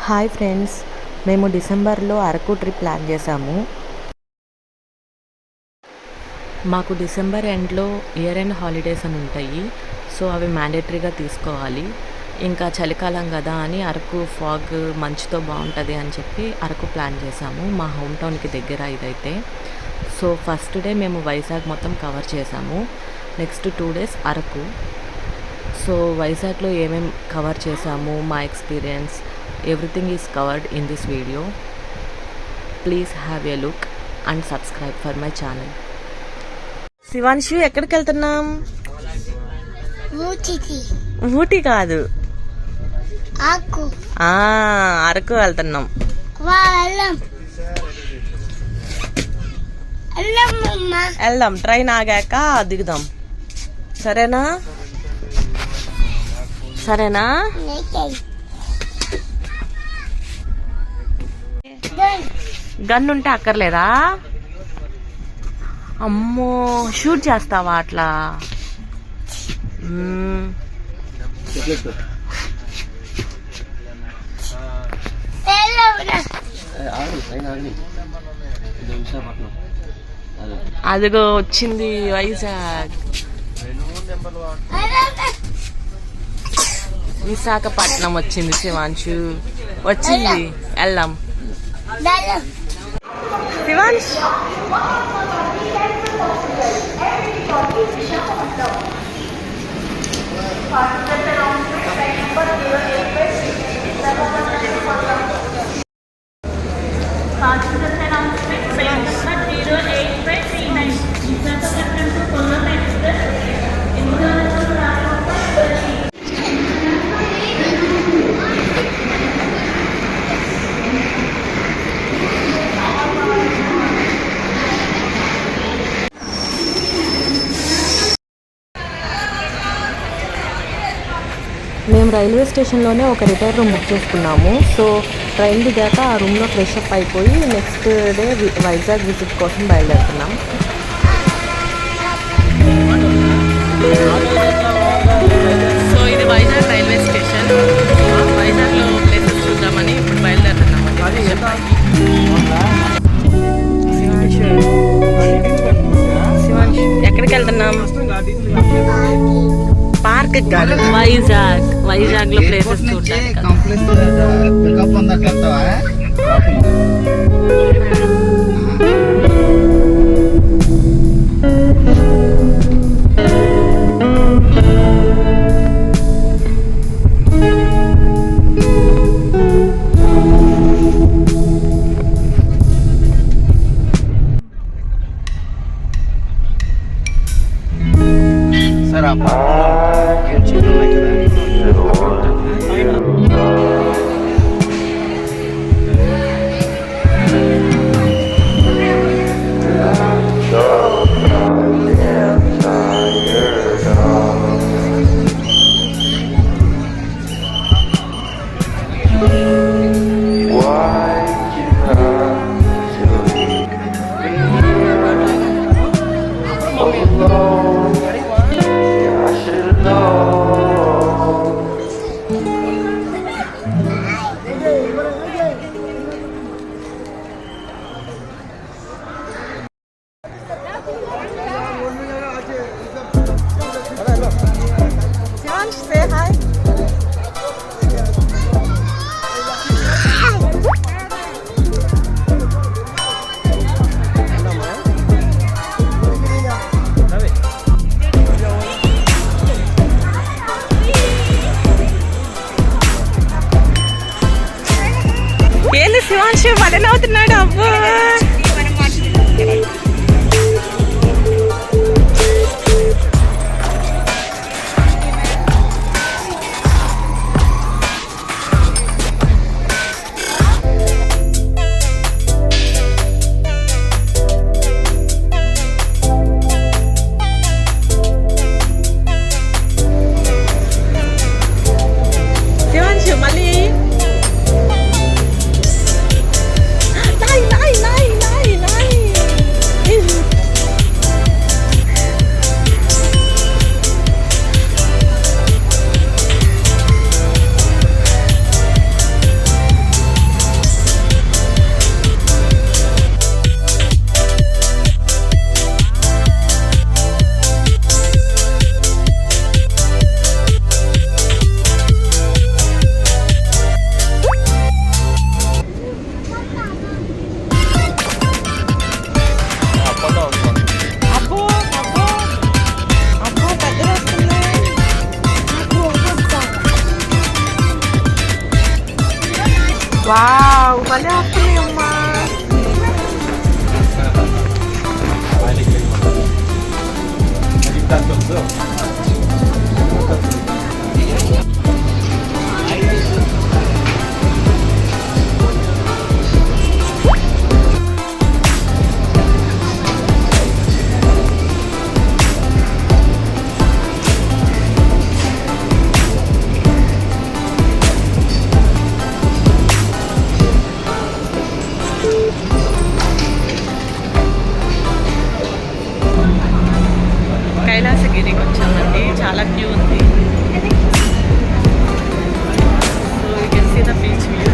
Hi friends, మేము డిసెంబర్లో Araku trip plan చేసాము. మాకు డిసెంబర్ ఎండ్లో ఇయర్ ఎండ్ హాలిడేస్ అని ఉంటాయి. సో అవి మ్యాండేటరీగా తీసుకోవాలి. ఇంకా చలికాలం కదా అని అరకు ఫాగ్ మంచుతో బాగుంటుంది అని చెప్పి అరకు ప్లాన్ చేసాము. మా హోమ్ టౌన్కి దగ్గర ఇదైతే. సో ఫస్ట్ డే మేము వైజాగ్ మొత్తం కవర్ చేసాము. Next 2 days Araku. సో వైజాగ్లో ఏమేమి కవర్ చేసాము, మా experience, everything is covered in this video. Please have a look and subscribe for my channel. Shivanshu, ఎక్కడికి వెళ్తున్నాం? ఊటీ కాదు, అరకు వెళ్తున్నాం. వెళ్దాం, ట్రైన్ ఆగాక దిగుదాం. సరేనా? గన్ ఉంటే అక్కర్లేదా? అమ్మో, షూట్ చేస్తావా అట్లా? అదిగో వచ్చింది వైజాగ్. విశాఖపట్నం వచ్చింది. శివాంశు వచ్చింది, వెళ్దాం. శివాంశ్, మేము రైల్వే స్టేషన్లోనే ఒక రిటైర్ రూమ్ బుక్ చేసుకున్నాము. సో ట్రైన్ దిగాక ఆ రూమ్లో ఫ్రెష్ అప్ అయిపోయి నెక్స్ట్ డే వైజాగ్ విజిట్ కోసం బయలుదేరుతున్నాం. సో ఇది వైజాగ్ రైల్వే స్టేషన్. వైజాగ్లో ప్లేసెస్ చూద్దామని ఇప్పుడు బయలుదేరుతున్నాం. శివాంశ్, ఎక్కడికి వెళ్తున్నాం? పార్క్ కాదు, వైజాగ్ లో ప్లేసెస్ చూడడానికి. శివాంశు మటన్ అవుతున్నాడు. అబ్బో, శివాంశు మళ్ళీ వావ్ భలే వస్తున్నాయి అమ్మా. కైలాసగిరికి వచ్చామండి, చాలా క్యూ ఉంది. So you can see the beach view.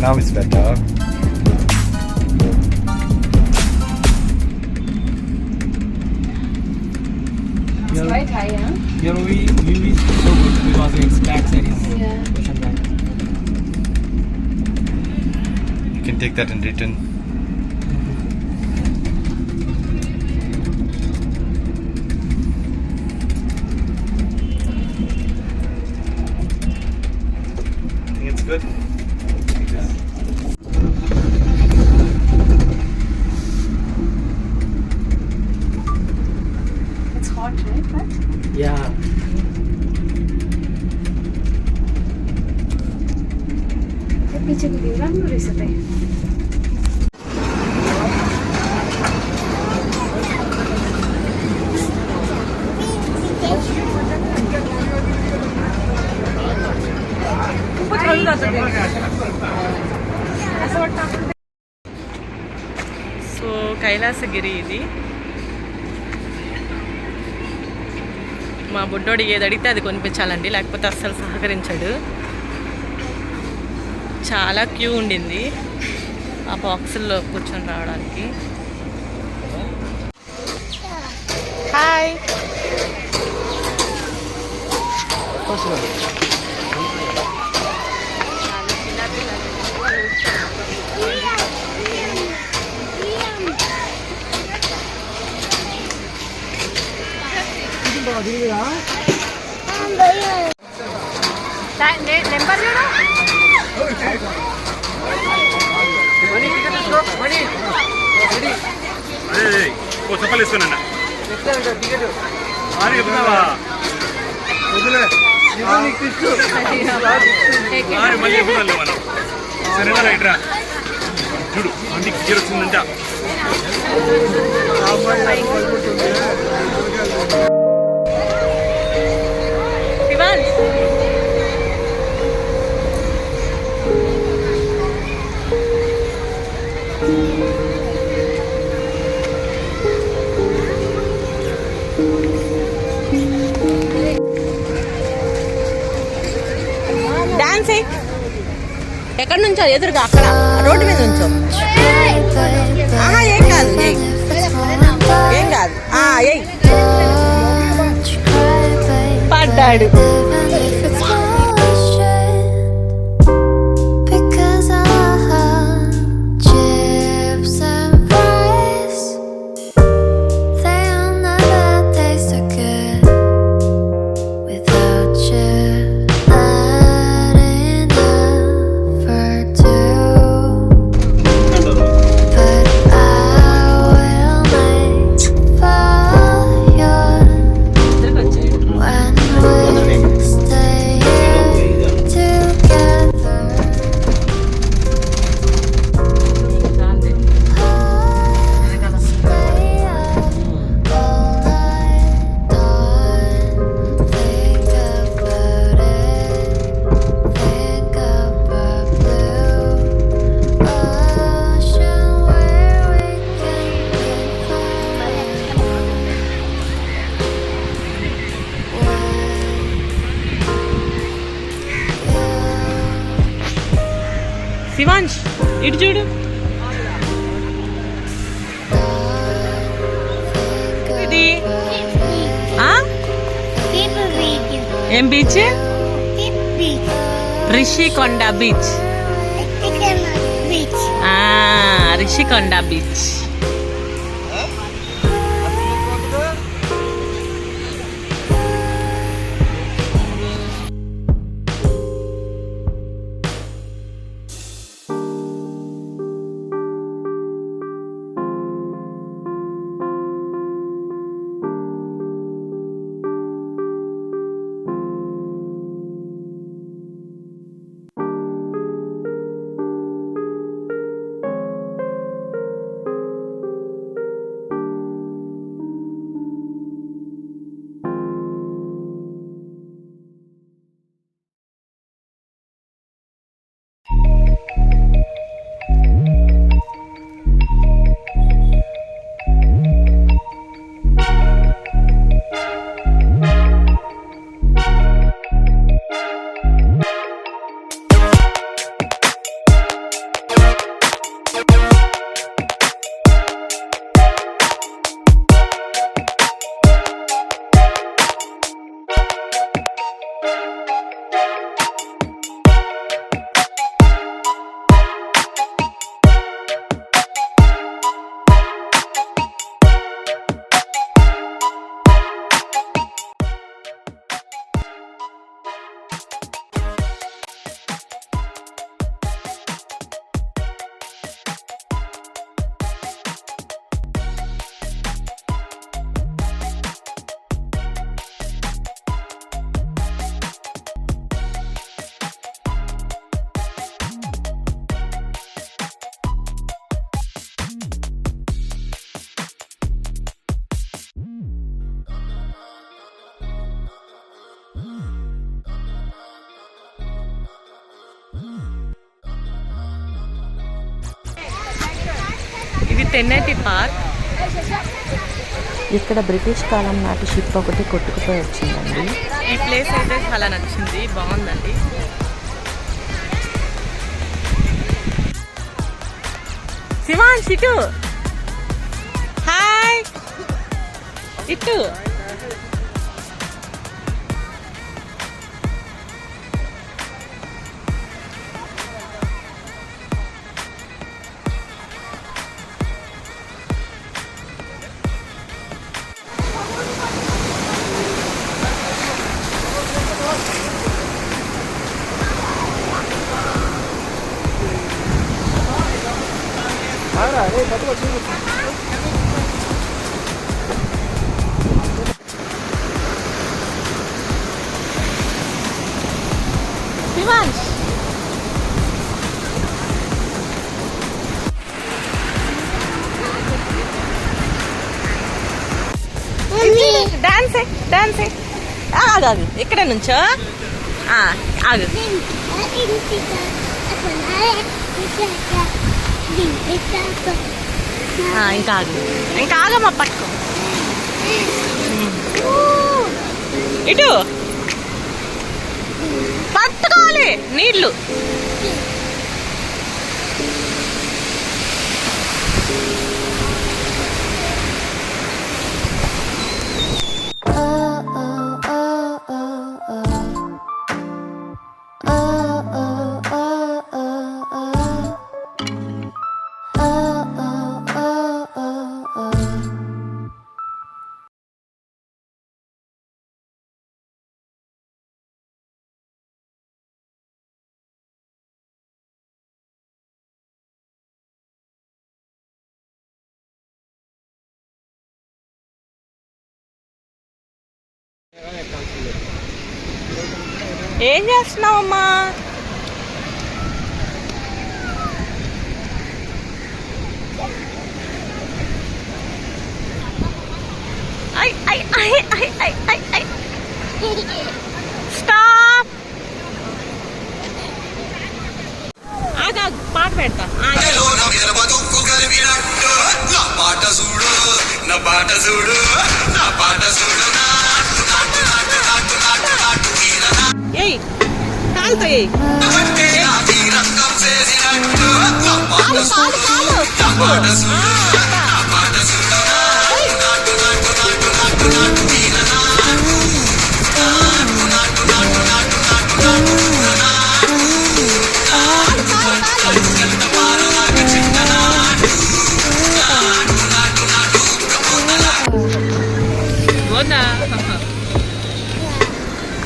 Now it's better. It's quite high, huh? Your view is so good because it's back side is Yeah. ocean back. You can take that in return. I think it's good. It's hot, right? But Yeah. ते पीछे को view राम्रो रहेछ त so Kailasagiri ఇది. మా బుడ్డోడు ఏది అడిగితే అది కొనిపించాలండి, లేకపోతే అస్సలు సహకరించడు. చాలా క్యూ ఉండింది ఆ బాక్సుల్లో కూర్చొని రావడానికి. హాయ్. నెంబర్ చెప్పలు ఇస్తున్నాను మళ్ళీ మనం సరేనా రైట్రా చూడు అంటికి గిర్ వచ్చిందంట. డాన్స్ ఎక్కడి నుంచో ఎదురుగా అక్కడ రోడ్డు మీద నుంచో. ఏం కాదు, ఏం కాదు. పడ్డాడు. Stay శివాంష్ ఇటు చూడు. ఇది ఏం beach? Rishikonda beach. Rishikonda beach. ఇది తెన్నటి పార్క్. ఇక్కడ బ్రిటిష్ కాలం నాటి షిప్ ఒకటి కొట్టుకుపోయి వచ్చిందండి. ఈ ప్లేస్ అయితే చాలా నచ్చింది, బాగుందండి. శివాంష్ ఇటు, హాయ్ ఇటు. Shivansh dance dance. ఆగు, ఇక్కడ నుంచో ఆగు. ఇంకా ఆగు, ఇంకా ఆగమ్మా, పట్టుకో. ఇటు పట్టుకోవాలి నీళ్ళు. ఏం చేస్తున్నావమ్మా? స్టాప్. ఆగా, పాట పెడతా. ఏయ్, కాలుతో ఏయ్.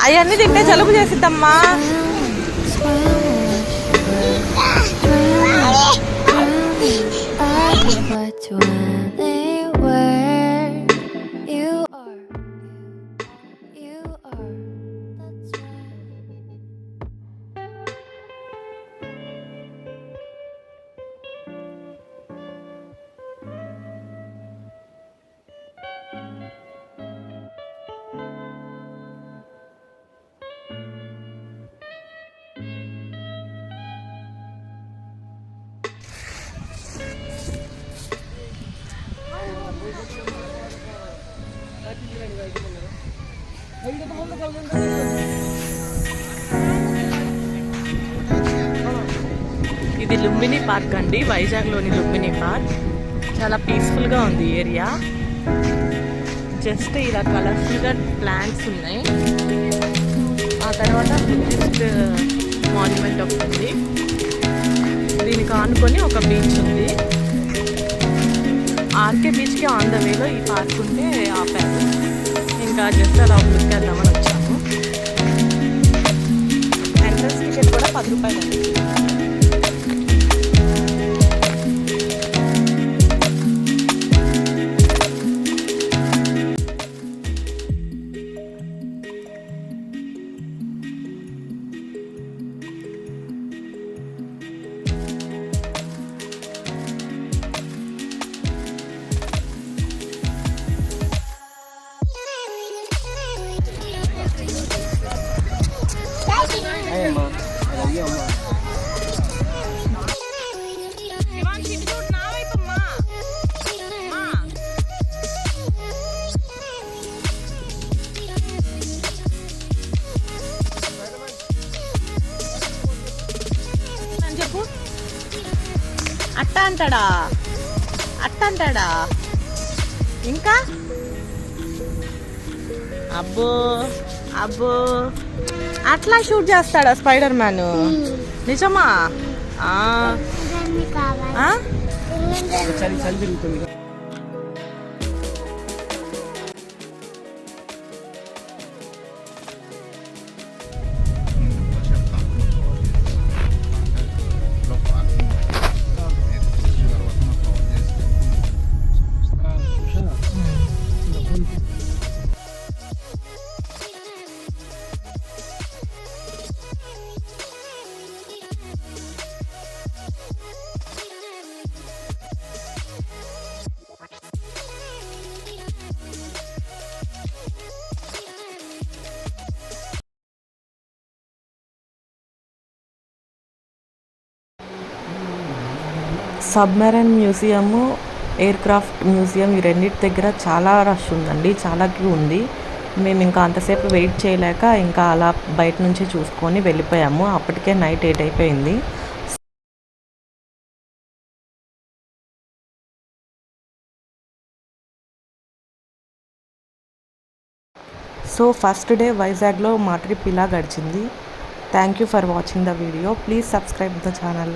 అవన్నీ తింటే జలుబు చేసిద్దమ్మా. But when they were, you are, that's right. ఇది లుంబిని పార్క్ అండి, వైజాగ్లోని లుంబిని పార్క్. చాలా పీస్ఫుల్గా ఉంది ఏరియా. జస్ట్ ఇలా కలర్ఫుల్గా ప్లాంట్స్ ఉన్నాయి. ఆ తర్వాత బుద్ధిస్ట్ మాన్యుమెంట్ ఒకటి ఉంది. దీనికి ఆనుకొని ఒక బీచ్ ఉంది. ఆర్కే బీచ్కి ఆన్ ద వేలో ఈ పార్క్ ఉంటే ఆపారు. ఇంకా జస్ట్ అలా ఉడికెళ్దామని వచ్చాము. ఎంట్రన్స్ టికెట్ కూడా 10 రూపాయలు అండి. చెప్పు, అట్ట అంటాడా ఇంకా అబ్బో అబ్బో అట్లా షూట్ చేస్తాడా స్పైడర్ మ్యాన్? నిజమా? చలి చలి తిరుగుతుంది. Submarine museum, air craft museum, ఈ రెండింటి దగ్గర చాలా రష్ ఉందండి, చాలా క్యూ ఉంది. మేము ఇంకా అంతసేపు వెయిట్ చేయలేక ఇంకా అలా బయట నుంచి చూసుకొని వెళ్ళిపోయాము. అప్పటికే నైట్ 8 అయిపోయింది. సో ఫస్ట్ డే వైజాగ్లో మా ట్రిప్ ఇలా గడిచింది. Thank you for watching the video. Please subscribe the channel.